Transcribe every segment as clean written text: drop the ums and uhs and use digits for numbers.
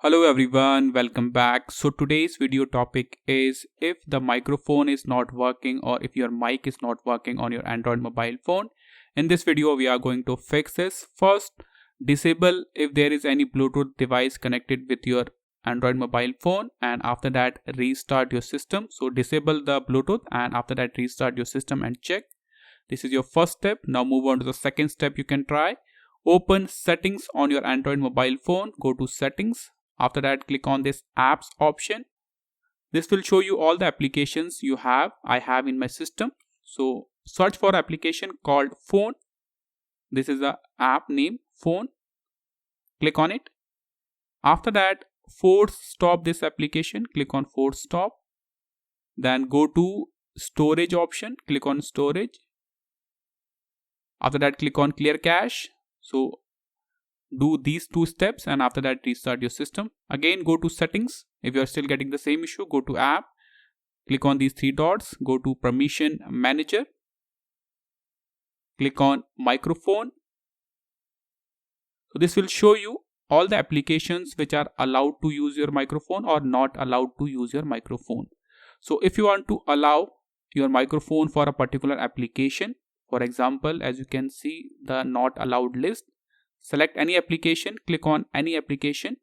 Hello everyone, welcome back. So today's video topic is if the microphone is not working or if your mic is not working on your Android mobile phone. In this video we are going to fix this. First, disable if there is any Bluetooth device connected with your Android mobile phone, and after that restart your system. So disable the Bluetooth and after that restart your system and check. This is your first step. Now move on to the second step you can try. Open settings on your Android mobile phone. Go to settings. After that, click on this apps option. This will show you all the applications I have in my system. So search for application called phone. This is the app name, phone. Click on it. After that, force stop this application. Click on force stop. Then go to storage option. Click on storage. After that, click on clear cache. So do these two steps and after that restart your system. Again, go to settings. If you are still getting the same issue, go to app, click on these three dots, go to permission manager, click on microphone. So this will show you all the applications which are allowed to use your microphone or not allowed to use your microphone. So if you want to allow your microphone for a particular application, for example, as you can see the not allowed list, select any application, click on any application.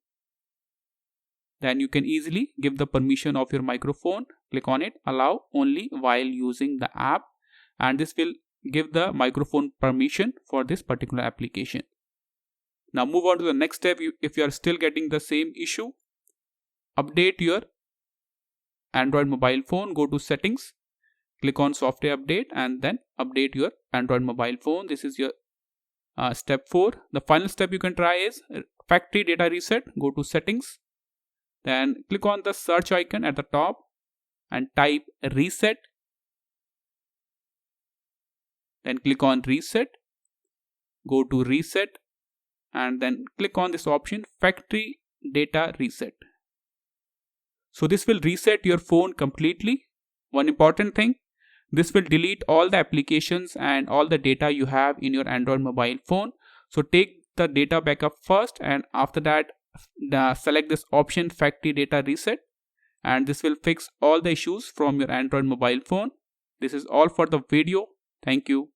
Then you can easily give the permission of your microphone. Click on it, allow only while using the app, and this will give the microphone permission for this particular application. Now move on to the next step. If you are still getting the same issue, update your Android mobile phone. Go to settings, click on software update and then update your Android mobile phone. This is your step 4. The final step you can try is factory data reset. Go to settings, then click on the search icon at the top and type reset. Then click on reset. Go to reset and then click on this option factory data reset. So this will reset your phone completely. One important thing, this will delete all the applications and all the data you have in your Android mobile phone. So take the data backup first and after that select this option factory data reset, and this will fix all the issues from your Android mobile phone. This is all for the video. Thank you.